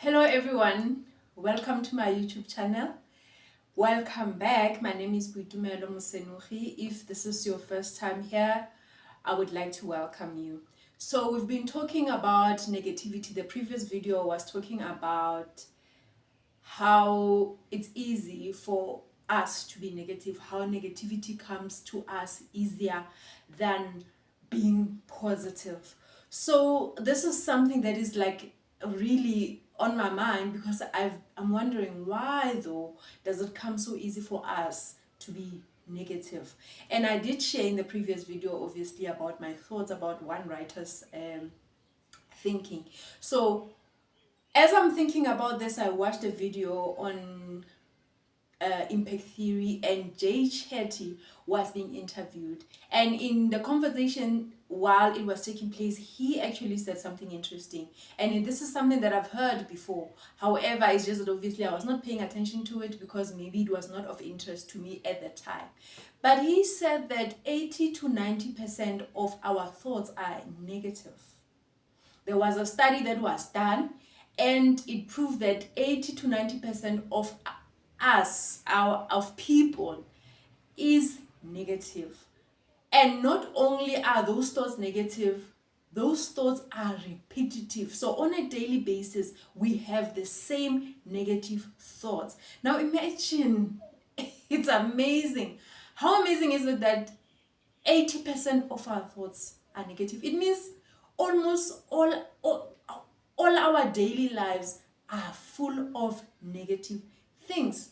Hello everyone, welcome to my YouTube channel. Welcome back. My name is Boitumelo Mosenuri. If this is your first time here, I would like to welcome you. So we've been talking about negativity. The previous video was talking about how it's easy for us to be negative, how negativity comes to us easier than being positive. So this is something that is like really on my mind because I'm wondering why though does it come so easy for us to be negative. And I did share in the previous video obviously about my thoughts about one writer's thinking. So as I'm thinking about this, I watched a video on impact theory, and Jay Shetty was being interviewed. And in the conversation, while it was taking place, he actually said something interesting. And this is something that I've heard before. However, it's just that obviously I was not paying attention to it because maybe it was not of interest to me at the time. But he said that 80 to 90% of our thoughts are negative. There was a study that was done and it proved that 80 to 90% of us, of people, is negative. And not only are those thoughts negative, those thoughts are repetitive. So on a daily basis, we have the same negative thoughts. Now imagine, it's amazing. How amazing is it that 80% of our thoughts are negative? It means almost all our daily lives are full of negative things.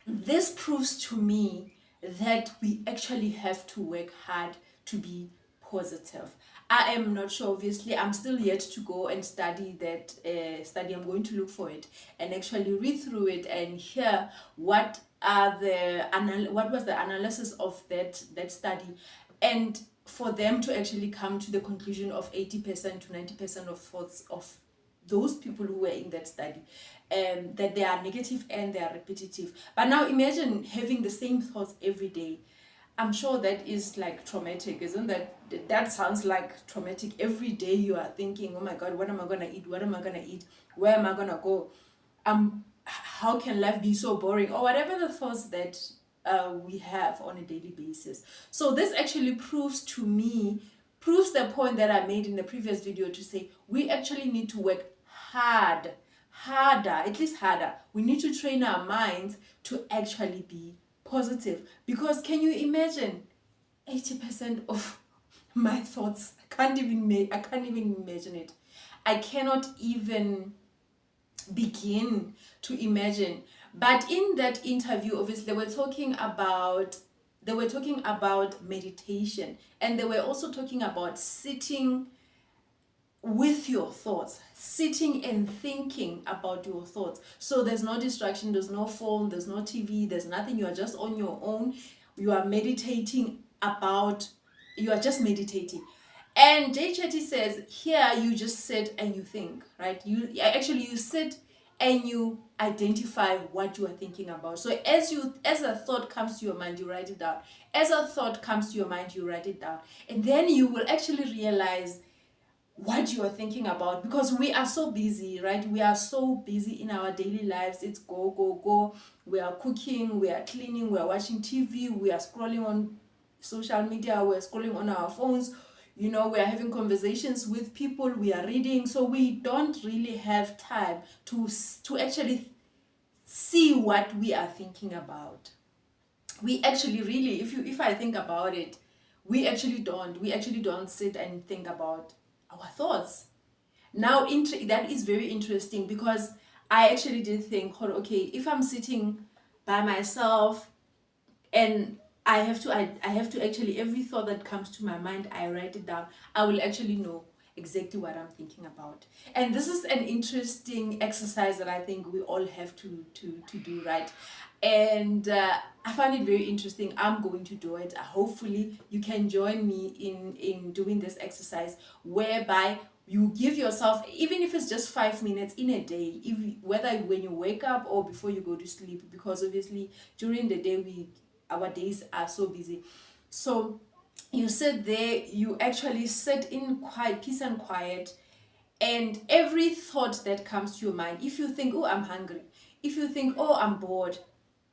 This proves to me that we actually have to work hard to be positive. I am not sure, obviously, I'm still yet to go and study that study. I'm going to look for it and actually read through it and hear what was the analysis of that study, and for them to actually come to the conclusion of 80% to 90% of thoughts of those people who were in that study, that they are negative and they are repetitive. But now imagine having the same thoughts every day. I'm sure that is like traumatic, isn't that? That sounds like traumatic. Every day you are thinking, oh my God, what am I gonna eat? What am I gonna eat? Where am I gonna go? How can life be so boring? Or whatever the thoughts that we have on a daily basis. So this actually proves the point that I made in the previous video, to say we actually need to work harder, at least harder. We need to train our minds to actually be positive. Because can you imagine 80% of my thoughts? I can't even imagine it. I cannot even begin to imagine. But in that interview, obviously they were talking about meditation, and they were also talking about sitting with your thoughts, sitting and thinking about your thoughts. So there's no distraction, there's no phone, there's no TV, there's nothing. You are just on your own. You are just meditating. And Jay Shetty says here you just sit and you think, right? You sit and you identify what you are thinking about. So as a thought comes to your mind, you write it down. As a thought comes to your mind, you write it down. And then you will actually realize what you are thinking about, because we are so busy, right? We are so busy in our daily lives. It's go go go. We are cooking, we are cleaning, we are watching TV, we are scrolling on social media, we are scrolling on our phones, we are having conversations with people, we are reading. So we don't really have time to actually see what we are thinking about. We actually really, if I think about it, we actually don't sit and think about our thoughts. Now that is very interesting, because I actually did think, oh, okay, if I'm sitting by myself and I have to actually, every thought that comes to my mind, I write it down, I will actually know exactly what I'm thinking about. And this is an interesting exercise that I think we all have to do, right? And I find it very interesting. I'm going to do it. Hopefully you can join me in doing this exercise, whereby you give yourself, even if it's just 5 minutes in a day, whether when you wake up or before you go to sleep, because obviously during the day our days are so busy. So you sit there, you actually sit in quiet, peace and quiet, And every thought that comes to your mind, if you think, oh, I'm hungry, if you think, oh, I'm bored,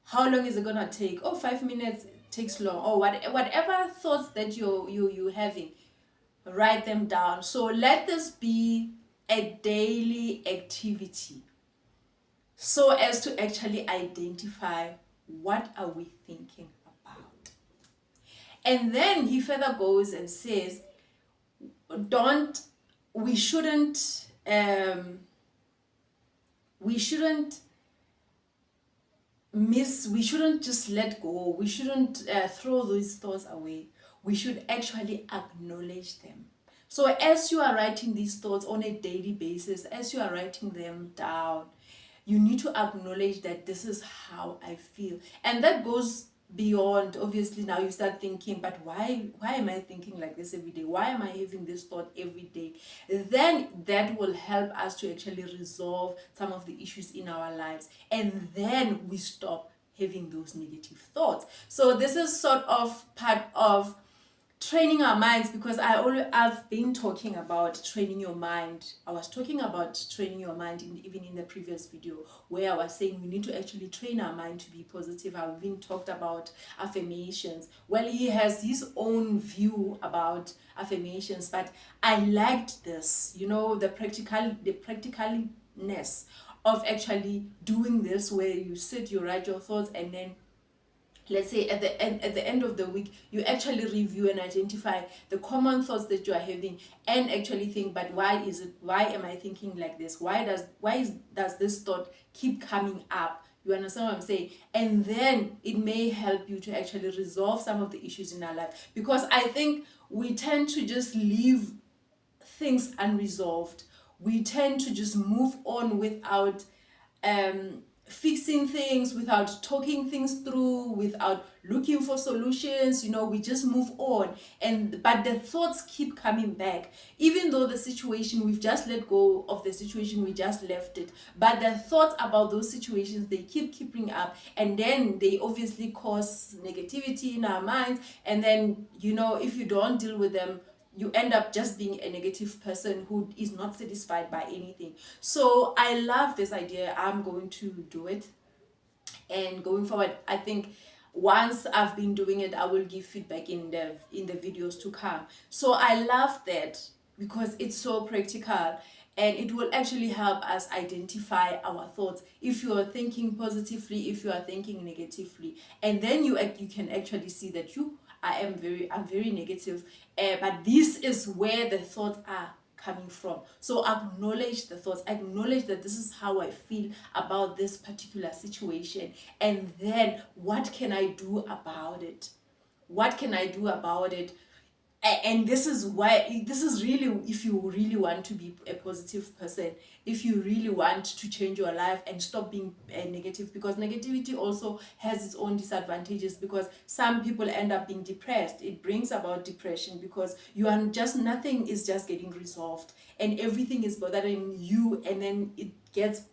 how long is it gonna take? Oh, 5 minutes takes long. Or whatever thoughts that you having, write them down. So let this be a daily activity, so as to actually identify what are we thinking about. And then he further goes and says, don't we shouldn't we shouldn't we shouldn't just let go, we shouldn't throw those thoughts away, we should actually acknowledge them. So as you are writing these thoughts on a daily basis, as you are writing them down, you need to acknowledge that this is how I feel. And that goes beyond, obviously now you start thinking, but why am I thinking like this every day, why am I having this thought every day? Then that will help us to actually resolve some of the issues in our lives, and then we stop having those negative thoughts. So this is sort of part of training our minds, because I've been talking about training your mind. I was talking about training your mind even in the previous video, where I was saying we need to actually train our mind to be positive. I've even talked about affirmations. Well, he has his own view about affirmations, but I liked this, the practicalness of actually doing this, where you sit, you write your thoughts, and then let's say at the end of the week, you actually review and identify the common thoughts that you are having, and actually think, but why am I thinking like this? Why does this thought keep coming up? You understand what I'm saying? And then it may help you to actually resolve some of the issues in our life, because I think we tend to just leave things unresolved. We tend to just move on without fixing things, without talking things through, without looking for solutions. We just move on, but the thoughts keep coming back, even though the situation, we've just let go of the situation, we just left it, but the thoughts about those situations, they keep keeping up, and then they obviously cause negativity in our minds. And then if you don't deal with them, you end up just being a negative person who is not satisfied by anything. So I love this idea. I'm going to do it, and going forward, I think once I've been doing it, I will give feedback in the videos to come. So I love that, because it's so practical, and it will actually help us identify our thoughts, if you are thinking positively, if you are thinking negatively. And then you can actually see that I'm very negative, but this is where the thoughts are coming from. So acknowledge the thoughts, acknowledge that this is how I feel about this particular situation, and then what can I do about it? What can I do about it? And this is really, if you really want to be a positive person, if you really want to change your life and stop being negative, because negativity also has its own disadvantages, because some people end up being depressed. It brings about depression, because nothing is just getting resolved, and everything is bothering you, and then it gets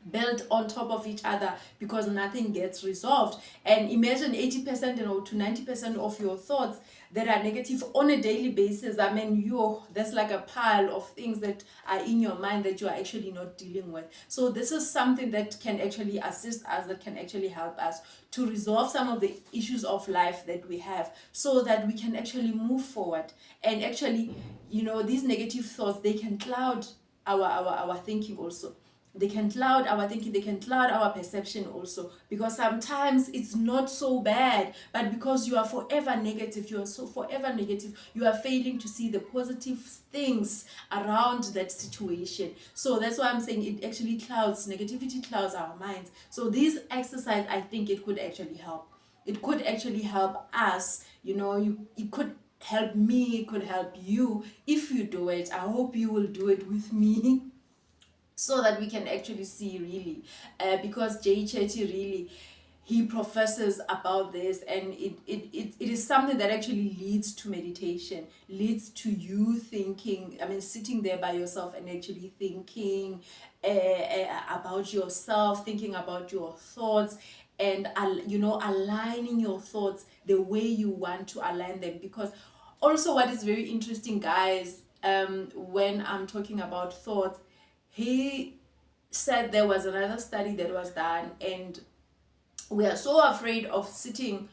built on top of each other, because nothing gets resolved. And imagine 80% to 90% of your thoughts that are negative on a daily basis. I mean, that's like a pile of things that are in your mind that you are actually not dealing with. So this is something that can actually assist us, that can actually help us to resolve some of the issues of life that we have, so that we can actually move forward. And actually, these negative thoughts, they can cloud our thinking also. They can cloud our thinking, they can cloud our perception also, because sometimes it's not so bad, but because you are forever negative, you are failing to see the positive things around that situation. So that's why I'm saying it actually negativity clouds our minds. So this exercise, I think it could actually help. It could actually help us, it could help me, it could help you if you do it. I hope you will do it with me, so that we can actually see really, because Jay Shetty really, he professes about this, and it is something that actually leads to meditation, leads to you thinking, sitting there by yourself and actually thinking about yourself, thinking about your thoughts, and aligning your thoughts the way you want to align them. Because also, what is very interesting, guys, when I'm talking about thoughts, he said there was another study that was done, and we are so afraid of sitting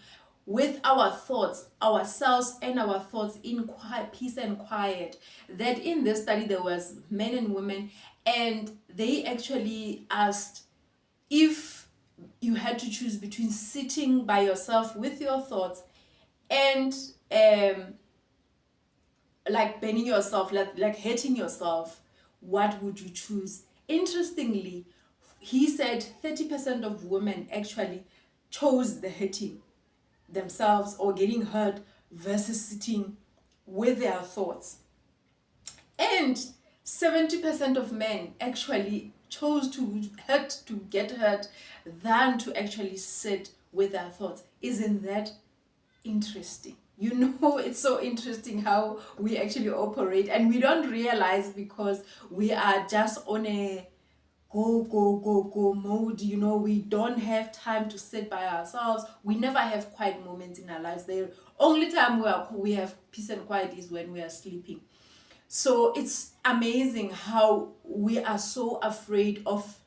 with our thoughts, ourselves and our thoughts in quiet, peace and quiet, that in this study there was men and women, and they actually asked if you had to choose between sitting by yourself with your thoughts and like burning yourself, like hurting yourself, what would you choose? Interestingly, he said 30% of women actually chose the hurting themselves or getting hurt versus sitting with their thoughts. And 70% of men actually chose to get hurt than to actually sit with their thoughts. Isn't that interesting? You know, it's so interesting how we actually operate, and we don't realize because we are just on a go mode. You know, we don't have time to sit by ourselves. We never have quiet moments in our lives. The only time we have peace and quiet is when we are sleeping. So it's amazing how we are so afraid of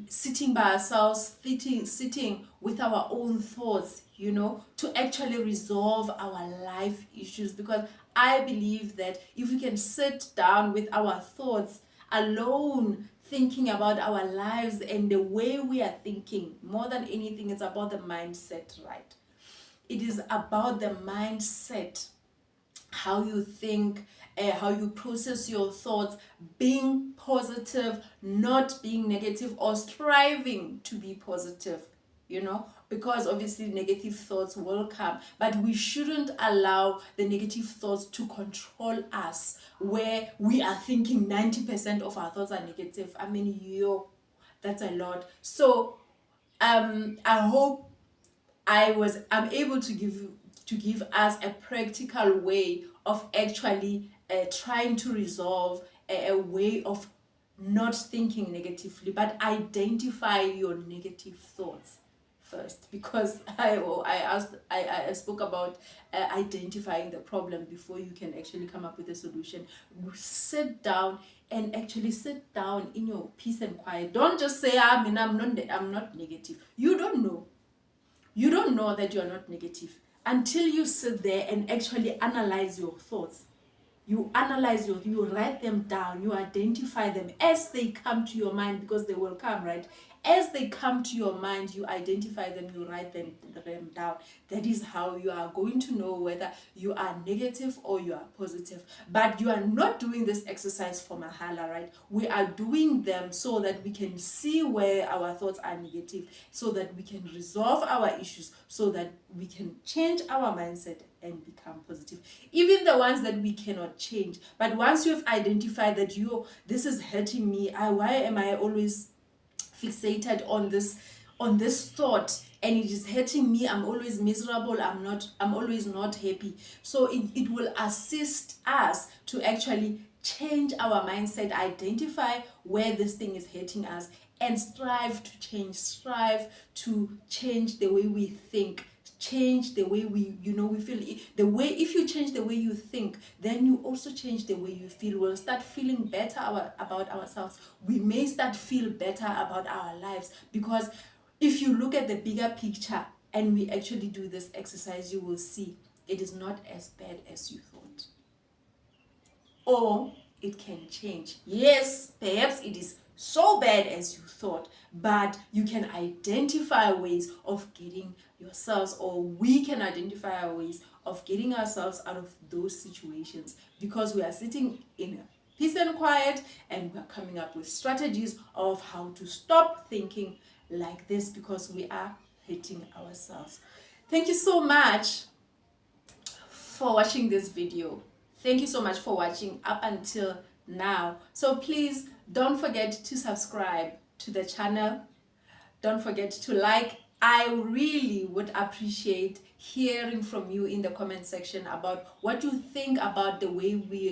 sitting by ourselves, sitting with our own thoughts, you know, to actually resolve our life issues. Because I believe that if we can sit down with our thoughts alone, thinking about our lives and the way we are thinking, more than anything, it's about the mindset, right? It is about the mindset, how you think, how you process your thoughts, being positive, not being negative, or striving to be positive, you know, because obviously negative thoughts will come, but we shouldn't allow the negative thoughts to control us, where we are thinking 90% of our thoughts are negative. I mean, that's a lot. So I hope I'm able to give us a practical way of actually trying to resolve a way of not thinking negatively, but identify your negative thoughts first, because I spoke about identifying the problem before you can actually come up with a solution. Sit down and actually sit down in your peace and quiet. Don't just say, I'm not negative. You don't know that you're not negative until you sit there and actually analyze your thoughts. You write them down, you identify them as they come to your mind, because they will come, right? As they come to your mind, you identify them, you write them down. That is how you are going to know whether you are negative or you are positive. But you are not doing this exercise for mahala, right? We are doing them so that we can see where our thoughts are negative, so that we can resolve our issues, so that we can change our mindset and become positive. Even the ones that we cannot change. But once you've identified that this is hurting me, why am I always fixated on this thought, and it is hurting me, I'm always miserable, I'm always not happy. So it will assist us to actually change our mindset, identify where this thing is hurting us, and strive to change the way we think, change the way we feel. If you change the way you think, then you also change the way you feel. We'll start feeling better about ourselves. We may start feel better about our lives, because if you look at the bigger picture and we actually do this exercise, you will see it is not as bad as you thought, or it can change. Yes, perhaps it is so bad as you thought, but you can identify ways of getting yourselves, or we can identify our ways of getting ourselves out of those situations, because we are sitting in peace and quiet, and we're coming up with strategies of how to stop thinking like this, because we are hurting ourselves. Thank you so much for watching this video. Thank you so much for watching up until now. So please don't forget to subscribe to the channel. Don't forget to like. I really would appreciate hearing from you in the comment section about what you think about the way we